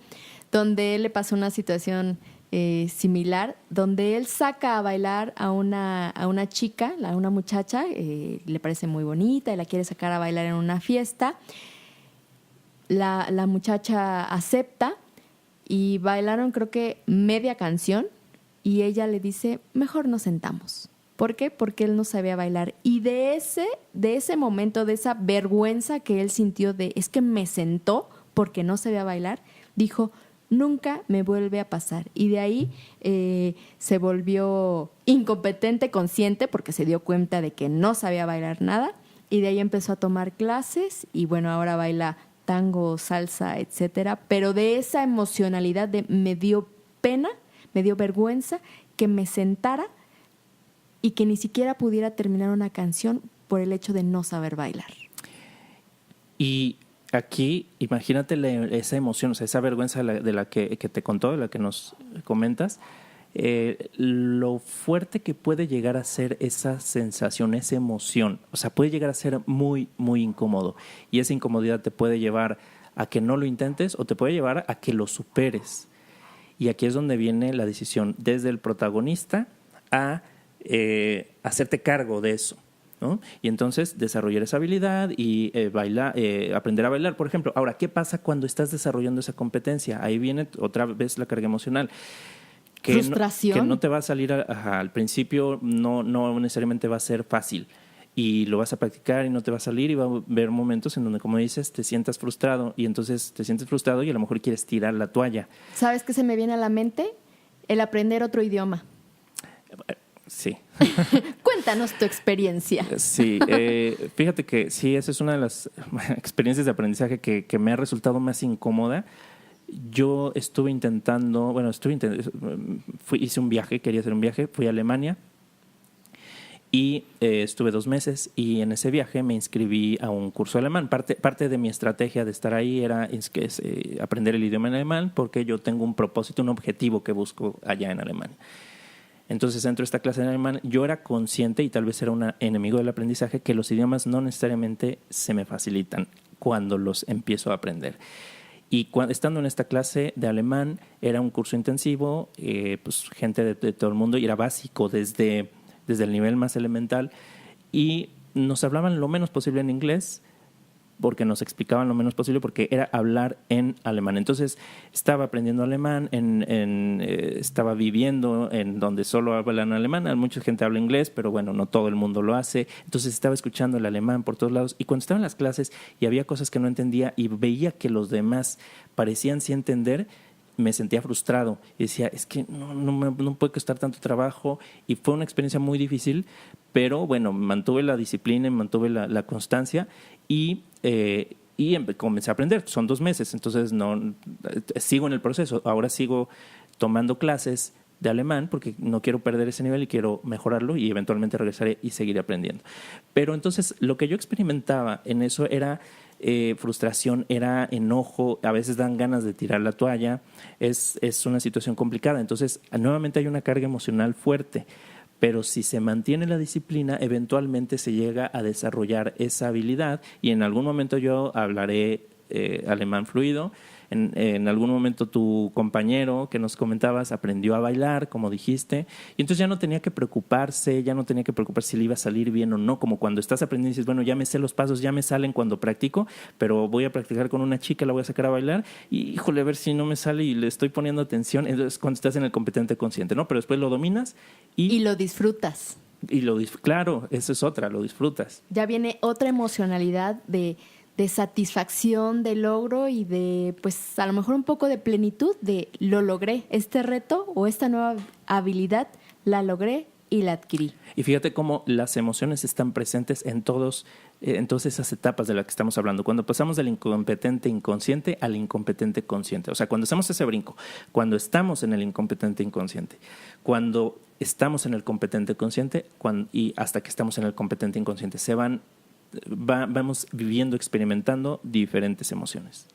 donde él le pasó una situación similar, donde él saca a bailar a una chica, a una muchacha, le parece muy bonita y la quiere sacar a bailar en una fiesta. La muchacha acepta y bailaron creo que media canción y ella le dice, mejor nos sentamos. ¿Por qué? Porque él no sabía bailar. Y de ese momento, de esa vergüenza que él sintió de, es que me sentó porque no sabía bailar, dijo, nunca me vuelve a pasar. Y de ahí se volvió incompetente, consciente, porque se dio cuenta de que no sabía bailar nada. Y de ahí empezó a tomar clases y bueno, ahora baila tango, salsa, etcétera. Pero de esa emocionalidad de me dio pena, me dio vergüenza que me sentara y que ni siquiera pudiera terminar una canción por el hecho de no saber bailar. Y aquí, imagínate esa emoción, o sea, esa vergüenza de la que te contó, de la que nos comentas, lo fuerte que puede llegar a ser esa sensación, esa emoción. O sea, puede llegar a ser muy, muy incómodo. Y esa incomodidad te puede llevar a que no lo intentes o te puede llevar a que lo superes. Y aquí es donde viene la decisión desde el protagonista a hacerte cargo de eso, ¿no? Y entonces desarrollar esa habilidad y aprender a bailar, por ejemplo. Ahora, ¿qué pasa cuando estás desarrollando esa competencia? Ahí viene otra vez la carga emocional. Frustración. Que no te va a salir al principio, no necesariamente va a ser fácil. Y lo vas a practicar y no te va a salir y va a haber momentos en donde, como dices, te sientas frustrado y entonces te sientes frustrado y a lo mejor quieres tirar la toalla. ¿Sabes qué se me viene a la mente? El aprender otro idioma. Sí. Cuéntanos tu experiencia. Sí, fíjate que sí, esa es una de las experiencias de aprendizaje que me ha resultado más incómoda. Yo estuve intentando, hice un viaje, quería hacer un viaje, fui a Alemania y estuve 2 meses y en ese viaje me inscribí a un curso alemán. Parte de mi estrategia de estar ahí era aprender el idioma en alemán porque yo tengo un propósito, un objetivo que busco allá en Alemania. Entonces, dentro de esta clase de alemán, yo era consciente, y tal vez era un enemigo del aprendizaje, que los idiomas no necesariamente se me facilitan cuando los empiezo a aprender. Y estando en esta clase de alemán, era un curso intensivo, pues gente de todo el mundo, y era básico desde el nivel más elemental, y nos hablaban lo menos posible en inglés, porque nos explicaban lo menos posible, porque era hablar en alemán. Entonces, estaba aprendiendo alemán, estaba viviendo en donde solo hablan alemán. Mucha gente habla inglés, pero bueno, no todo el mundo lo hace. Entonces, estaba escuchando el alemán por todos lados. Y cuando estaba en las clases y había cosas que no entendía y veía que los demás parecían sí entender, me sentía frustrado y decía, es que no puede costar tanto trabajo, y fue una experiencia muy difícil, pero bueno, mantuve la disciplina, mantuve la constancia y comencé a aprender. Son 2 meses, entonces sigo en el proceso. Ahora sigo tomando clases de alemán porque no quiero perder ese nivel y quiero mejorarlo, y eventualmente regresaré y seguiré aprendiendo. Pero entonces lo que yo experimentaba en eso era frustración, era enojo, a veces dan ganas de tirar la toalla, es una situación complicada. Entonces nuevamente hay una carga emocional fuerte, pero si se mantiene la disciplina, eventualmente se llega a desarrollar esa habilidad, y en algún momento yo hablaré alemán fluido. En algún momento tu compañero que nos comentabas aprendió a bailar, como dijiste, y entonces ya no tenía que preocuparse si le iba a salir bien o no, como cuando estás aprendiendo y dices, bueno, ya me sé los pasos, ya me salen cuando practico, pero voy a practicar con una chica, la voy a sacar a bailar, y híjole, a ver si no me sale y le estoy poniendo atención. Entonces cuando estás en el competente consciente, ¿no? Pero después lo dominas y lo disfrutas. Claro, eso es otra, lo disfrutas. Ya viene otra emocionalidad de satisfacción, de logro y de, pues, a lo mejor un poco de plenitud de lo logré, este reto o esta nueva habilidad la logré y la adquirí. Y fíjate cómo las emociones están presentes en todas esas etapas de las que estamos hablando. Cuando pasamos del incompetente inconsciente al incompetente consciente. O sea, cuando hacemos ese brinco, cuando estamos en el incompetente inconsciente, cuando estamos en el competente consciente y hasta que estamos en el competente inconsciente, vamos viviendo, experimentando diferentes emociones.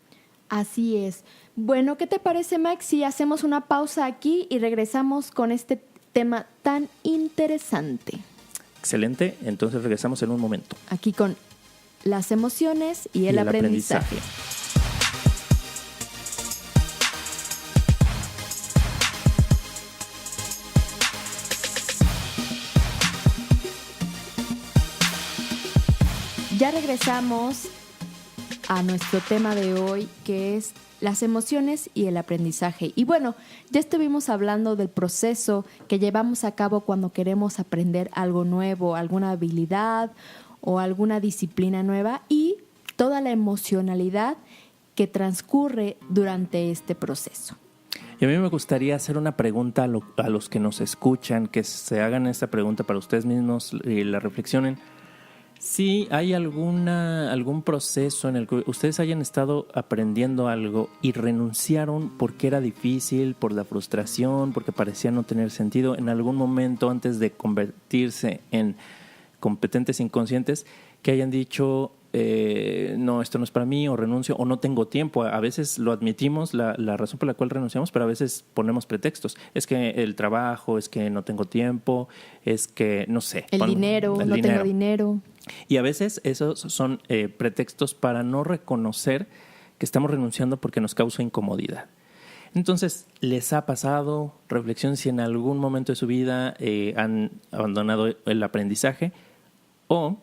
Así es. Bueno, ¿qué te parece, Max, si hacemos una pausa aquí y regresamos con este tema tan interesante? Excelente, entonces regresamos en un momento. Aquí con las emociones y el aprendizaje. Ya regresamos a nuestro tema de hoy, que es las emociones y el aprendizaje. Y bueno, ya estuvimos hablando del proceso que llevamos a cabo cuando queremos aprender algo nuevo, alguna habilidad o alguna disciplina nueva, y toda la emocionalidad que transcurre durante este proceso. Y a mí me gustaría hacer una pregunta a los que nos escuchan, que se hagan esta pregunta para ustedes mismos y la reflexionen. Si hay algún proceso en el que ustedes hayan estado aprendiendo algo y renunciaron porque era difícil, por la frustración, porque parecía no tener sentido, en algún momento antes de convertirse en competentes inconscientes, que hayan dicho, no, esto no es para mí, o renuncio, o no tengo tiempo. A veces lo admitimos, la razón por la cual renunciamos, pero a veces ponemos pretextos. Es que el trabajo, es que no tengo tiempo, es que, no sé. Tengo dinero. Y a veces esos son pretextos para no reconocer que estamos renunciando porque nos causa incomodidad. Entonces, ¿les ha pasado? Reflexionen si en algún momento de su vida han abandonado el aprendizaje, o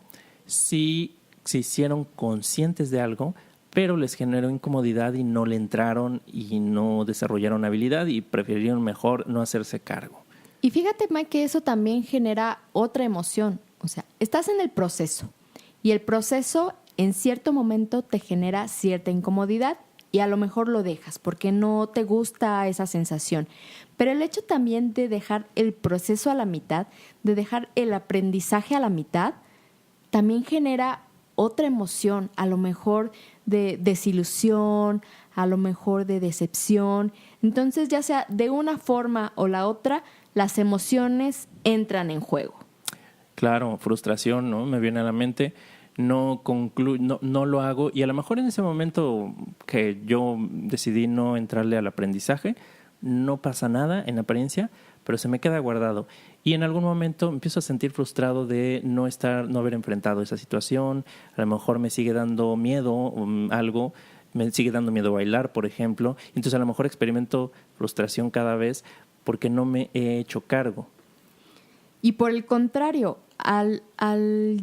si se hicieron conscientes de algo, pero les generó incomodidad y no le entraron y no desarrollaron habilidad y prefirieron mejor no hacerse cargo. Y fíjate, Mike, que eso también genera otra emoción. O sea, estás en el proceso y el proceso en cierto momento te genera cierta incomodidad y a lo mejor lo dejas porque no te gusta esa sensación. Pero el hecho también de dejar el proceso a la mitad, de dejar el aprendizaje a la mitad, también genera otra emoción, a lo mejor de desilusión, a lo mejor de decepción. Entonces, ya sea de una forma o la otra, las emociones entran en juego. Claro, frustración, ¿no? Me viene a la mente, no lo hago, y a lo mejor en ese momento que yo decidí no entrarle al aprendizaje, no pasa nada en apariencia, pero se me queda guardado. Y en algún momento empiezo a sentir frustrado de no haber enfrentado esa situación. A lo mejor me sigue dando miedo algo, me sigue dando miedo bailar, por ejemplo. Entonces a lo mejor experimento frustración cada vez porque no me he hecho cargo. Y por el contrario, al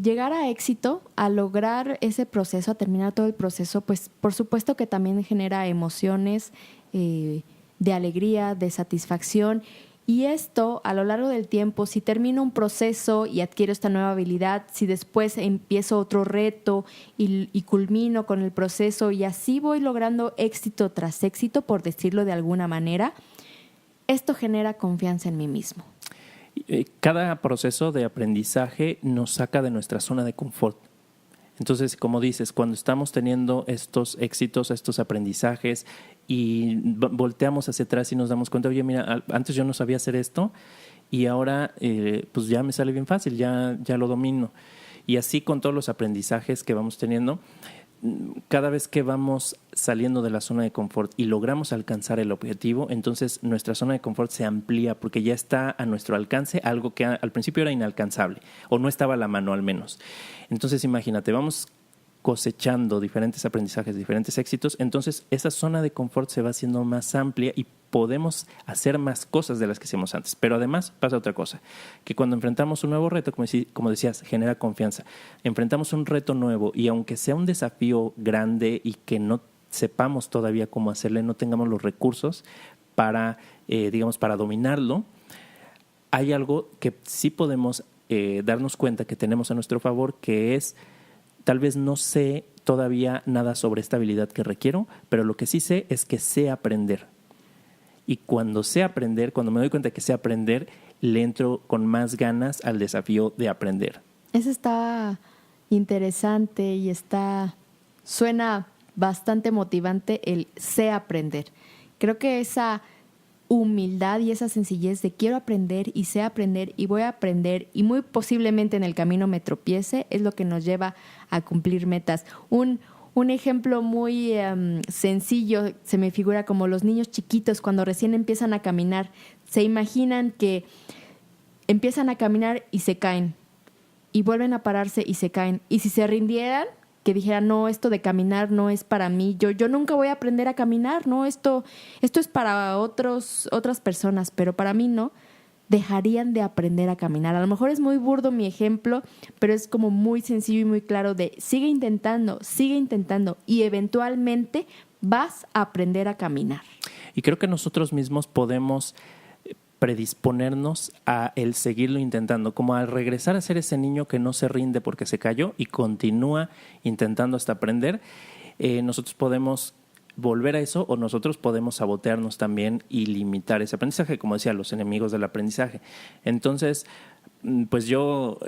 llegar a éxito, al lograr ese proceso, a terminar todo el proceso, pues por supuesto que también genera emociones de alegría, de satisfacción. Y esto, a lo largo del tiempo, si termino un proceso y adquiero esta nueva habilidad, si después empiezo otro reto y culmino con el proceso y así voy logrando éxito tras éxito, por decirlo de alguna manera, esto genera confianza en mí mismo. Cada proceso de aprendizaje nos saca de nuestra zona de confort. Entonces, como dices, cuando estamos teniendo estos éxitos, estos aprendizajes y volteamos hacia atrás y nos damos cuenta, oye, mira, antes yo no sabía hacer esto y ahora pues ya me sale bien fácil, ya lo domino. Y así con todos los aprendizajes que vamos teniendo, cada vez que vamos saliendo de la zona de confort y logramos alcanzar el objetivo, entonces nuestra zona de confort se amplía porque ya está a nuestro alcance algo que al principio era inalcanzable o no estaba a la mano al menos. Entonces imagínate, vamos cosechando diferentes aprendizajes, diferentes éxitos, entonces esa zona de confort se va haciendo más amplia y podemos hacer más cosas de las que hacíamos antes. Pero además pasa otra cosa, que cuando enfrentamos un nuevo reto, como decías, genera confianza. Enfrentamos un reto nuevo y aunque sea un desafío grande y que no sepamos todavía cómo hacerle, no tengamos los recursos para dominarlo, hay algo que sí podemos darnos cuenta que tenemos a nuestro favor, que es, tal vez no sé todavía nada sobre esta habilidad que requiero, pero lo que sí sé es que sé aprender. Y cuando sé aprender, cuando me doy cuenta que sé aprender, le entro con más ganas al desafío de aprender. Eso está interesante y suena bastante motivante, el sé aprender. Creo que esa humildad y esa sencillez de quiero aprender y sé aprender y voy a aprender y muy posiblemente en el camino me tropiece es lo que nos lleva a cumplir metas. Un ejemplo muy sencillo se me figura como los niños chiquitos cuando recién empiezan a caminar. Se imaginan que empiezan a caminar y se caen y vuelven a pararse y se caen. Y si se rindieran, que dijeran, no, esto de caminar no es para mí, yo nunca voy a aprender a caminar, no, esto es para otras personas, pero para mí no. dejarían de aprender a caminar. A lo mejor es muy burdo mi ejemplo, pero es como muy sencillo y muy claro de sigue intentando y eventualmente vas a aprender a caminar. Y creo que nosotros mismos podemos predisponernos a el seguirlo intentando, como al regresar a ser ese niño que no se rinde porque se cayó y continúa intentando hasta aprender. Nosotros podemos volver a eso, o nosotros podemos sabotearnos también y limitar ese aprendizaje, como decía, los enemigos del aprendizaje. Entonces, pues yo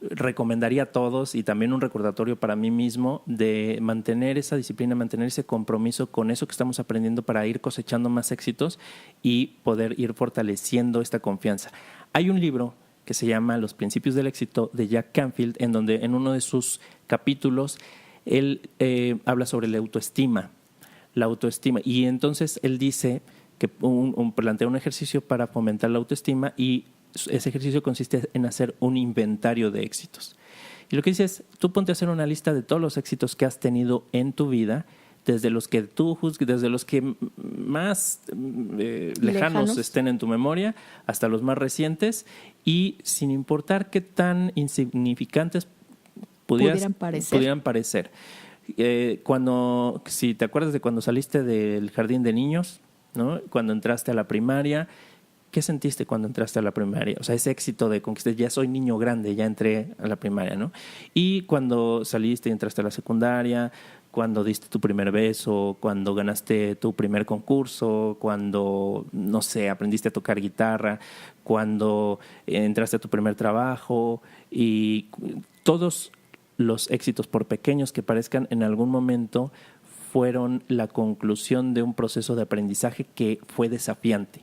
recomendaría a todos, y también un recordatorio para mí mismo, de mantener esa disciplina, mantener ese compromiso con eso que estamos aprendiendo para ir cosechando más éxitos y poder ir fortaleciendo esta confianza. Hay un libro que se llama Los Principios del Éxito, de Jack Canfield, en donde en uno de sus capítulos él habla sobre la autoestima, y entonces él dice que plantea un ejercicio para fomentar la autoestima, y ese ejercicio consiste en hacer un inventario de éxitos. Y lo que dice es, tú ponte a hacer una lista de todos los éxitos que has tenido en tu vida, desde los que tú juzgues, desde los que más lejanos estén en tu memoria, hasta los más recientes, y sin importar qué tan insignificantes pudieran parecer. Si te acuerdas de cuando saliste del jardín de niños, ¿no? Cuando entraste a la primaria, ¿qué sentiste cuando entraste a la primaria? O sea, ese éxito de conquistar, ya soy niño grande, ya entré a la primaria, ¿no? Y cuando saliste y entraste a la secundaria, cuando diste tu primer beso, cuando ganaste tu primer concurso, cuando, no sé, aprendiste a tocar guitarra, cuando entraste a tu primer trabajo, y todos los éxitos, por pequeños que parezcan, en algún momento fueron la conclusión de un proceso de aprendizaje que fue desafiante.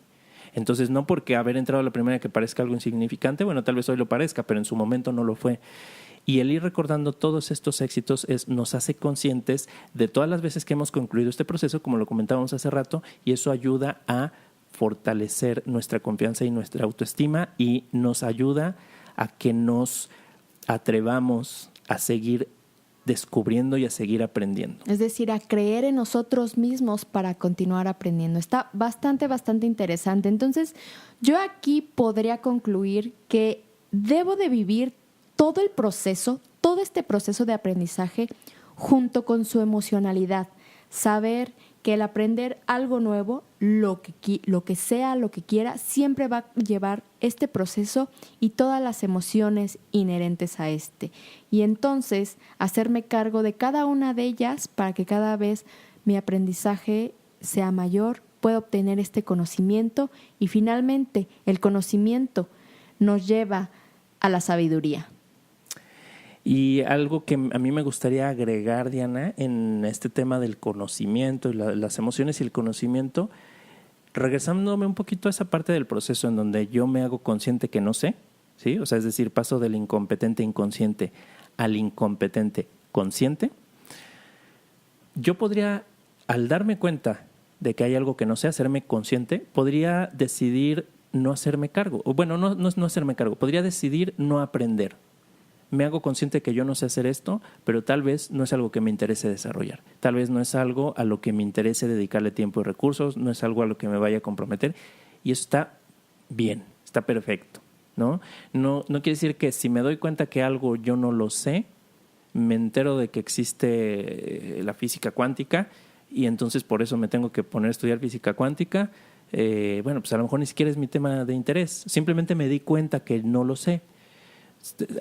Entonces, no porque haber entrado a la primaria que parezca algo insignificante, bueno, tal vez hoy lo parezca, pero en su momento no lo fue. Y el ir recordando todos estos éxitos nos hace conscientes de todas las veces que hemos concluido este proceso, como lo comentábamos hace rato, y eso ayuda a fortalecer nuestra confianza y nuestra autoestima, y nos ayuda a que nos atrevamos a seguir descubriendo y a seguir aprendiendo. Es decir, a creer en nosotros mismos para continuar aprendiendo. Está bastante interesante. Entonces, yo aquí podría concluir que debo de vivir todo este proceso de aprendizaje junto con su emocionalidad. Saber que el aprender algo nuevo, lo que sea, lo que quiera, siempre va a llevar este proceso y todas las emociones inherentes a este. Y entonces hacerme cargo de cada una de ellas para que cada vez mi aprendizaje sea mayor, pueda obtener este conocimiento, y finalmente el conocimiento nos lleva a la sabiduría. Y algo que a mí me gustaría agregar, Diana, en este tema del conocimiento y las emociones y el conocimiento, regresándome un poquito a esa parte del proceso en donde yo me hago consciente que no sé, ¿sí? O sea, es decir, paso del incompetente inconsciente al incompetente consciente. Yo podría, al darme cuenta de que hay algo que no sé, hacerme consciente, podría decidir no hacerme cargo. O bueno, no hacerme cargo, podría decidir no aprender. Me hago consciente que yo no sé hacer esto, pero tal vez no es algo que me interese desarrollar. Tal vez no es algo a lo que me interese dedicarle tiempo y recursos, no es algo a lo que me vaya a comprometer. Y eso está bien, está perfecto, ¿no? No quiere decir que si me doy cuenta que algo yo no lo sé, me entero de que existe la física cuántica y entonces por eso me tengo que poner a estudiar física cuántica. Bueno, pues a lo mejor ni siquiera es mi tema de interés. Simplemente me di cuenta que no lo sé.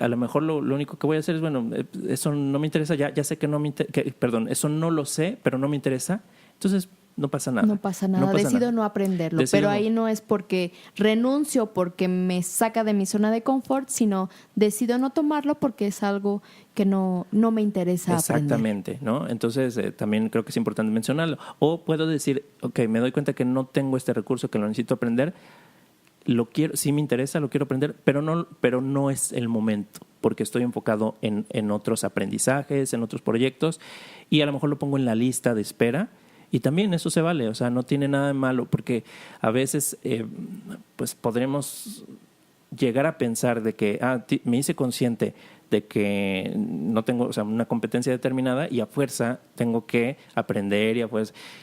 A lo mejor lo único que voy a hacer es, bueno, eso no me interesa, ya sé que no me interesa, eso no lo sé, pero no me interesa, entonces no pasa nada. No pasa nada, decido no aprenderlo, pero ahí no es porque renuncio, porque me saca de mi zona de confort, sino decido no tomarlo porque es algo que no me interesa aprender. Exactamente, ¿no? Entonces también creo que es importante mencionarlo. O puedo decir, ok, me doy cuenta que no tengo este recurso, que lo necesito aprender, lo quiero, sí me interesa, lo quiero aprender, pero no es el momento, porque estoy enfocado en otros aprendizajes, en otros proyectos, y a lo mejor lo pongo en la lista de espera, y también eso se vale, o sea, no tiene nada de malo, porque a veces pues podremos llegar a pensar de que me hice consciente de que no tengo, o sea, una competencia determinada y a fuerza tengo que aprender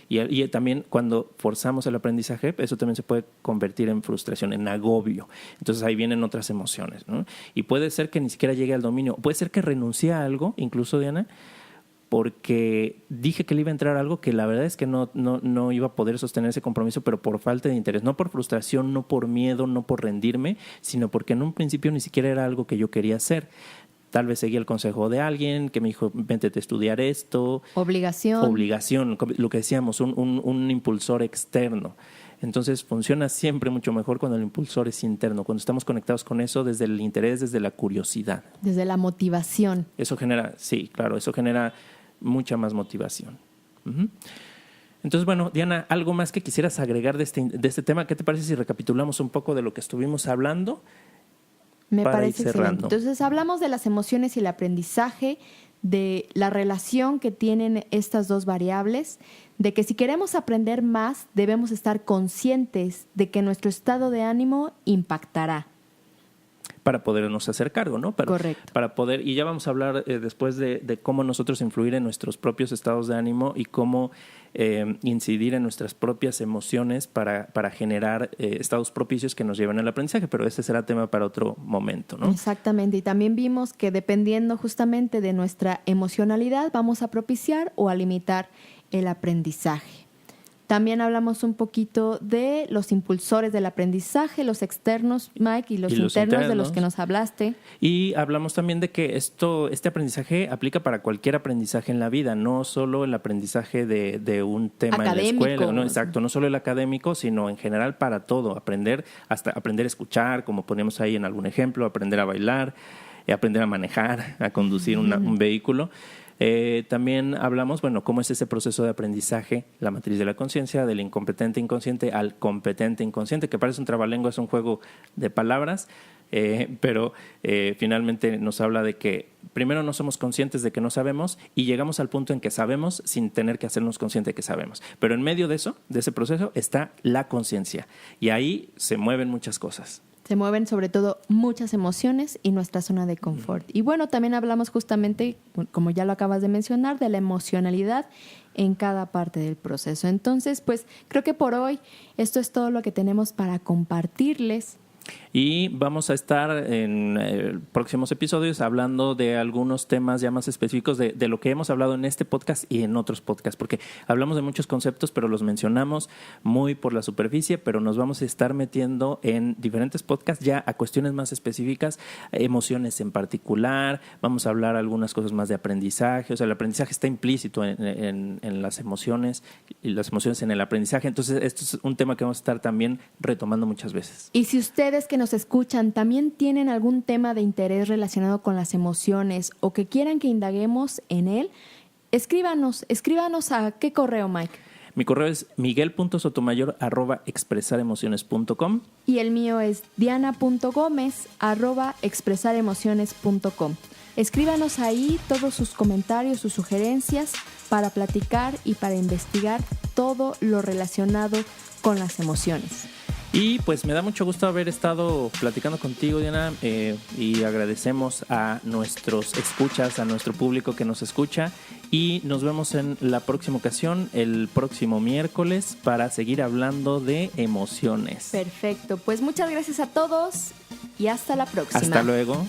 y también cuando forzamos el aprendizaje, eso también se puede convertir en frustración, en agobio. Entonces ahí vienen otras emociones, ¿no? Y puede ser que ni siquiera llegue al dominio, puede ser que renuncie a algo, incluso, Diana, porque dije que le iba a entrar algo que la verdad es que no iba a poder sostener ese compromiso, pero por falta de interés, no por frustración, no por miedo, no por rendirme, sino porque en un principio ni siquiera era algo que yo quería hacer. Tal vez seguí el consejo de alguien que me dijo, vente a estudiar esto. Obligación, lo que decíamos, un impulsor externo. Entonces funciona siempre mucho mejor cuando el impulsor es interno, cuando estamos conectados con eso desde el interés, desde la curiosidad. Desde la motivación. Eso genera mucha más motivación. Uh-huh. Entonces, bueno, Diana, ¿algo más que quisieras agregar de este tema? ¿Qué te parece si recapitulamos un poco de lo que estuvimos hablando? Me parece excelente. Entonces, hablamos de las emociones y el aprendizaje, de la relación que tienen estas dos variables, de que si queremos aprender más, debemos estar conscientes de que nuestro estado de ánimo impactará. Para podernos hacer cargo, ¿no? Correcto. Para poder, y ya vamos a hablar después de cómo nosotros influir en nuestros propios estados de ánimo y cómo incidir en nuestras propias emociones para generar estados propicios que nos lleven al aprendizaje, pero ese será tema para otro momento, ¿no? Exactamente, y también vimos que dependiendo justamente de nuestra emocionalidad vamos a propiciar o a limitar el aprendizaje. También hablamos un poquito de los impulsores del aprendizaje, los externos, Mike, y los internos de los que nos hablaste. Y hablamos también de que este aprendizaje aplica para cualquier aprendizaje en la vida, no solo el aprendizaje de un tema académico. En la escuela. No, exacto, no solo el académico, sino en general para todo. Hasta aprender a escuchar, como poníamos ahí en algún ejemplo, aprender a bailar, aprender a manejar, a conducir un vehículo. También hablamos, cómo es ese proceso de aprendizaje, la matriz de la conciencia, del incompetente inconsciente al competente inconsciente, que parece un trabalengua, es un juego de palabras, pero finalmente nos habla de que primero no somos conscientes de que no sabemos y llegamos al punto en que sabemos sin tener que hacernos conscientes de que sabemos. Pero en medio de ese proceso, está la conciencia y ahí se mueven muchas cosas. Se mueven sobre todo muchas emociones y nuestra zona de confort. Y bueno, también hablamos justamente, como ya lo acabas de mencionar, de la emocionalidad en cada parte del proceso. Entonces, pues creo que por hoy esto es todo lo que tenemos para compartirles. Y vamos a estar en próximos episodios hablando de algunos temas ya más específicos de lo que hemos hablado en este podcast y en otros podcasts, porque hablamos de muchos conceptos, pero los mencionamos muy por la superficie, pero nos vamos a estar metiendo en diferentes podcasts ya a cuestiones más específicas, emociones en particular, vamos a hablar algunas cosas más de aprendizaje, o sea, el aprendizaje está implícito en las emociones y las emociones en el aprendizaje, entonces esto es un tema que vamos a estar también retomando muchas veces. Y si ustedes que nos escuchan también tienen algún tema de interés relacionado con las emociones o que quieran que indaguemos en él, escríbanos a ¿qué correo, Mike? Mi correo es miguel.sotomayor@expresaremociones.com y el mío es diana.gomez@expresaremociones.com. Escríbanos ahí todos sus comentarios, sus sugerencias para platicar y para investigar todo lo relacionado con las emociones. Y pues me da mucho gusto haber estado platicando contigo, Diana, y agradecemos a nuestros escuchas, a nuestro público que nos escucha, y nos vemos en la próxima ocasión, el próximo miércoles, para seguir hablando de emociones. Perfecto, pues muchas gracias a todos y hasta la próxima. Hasta luego.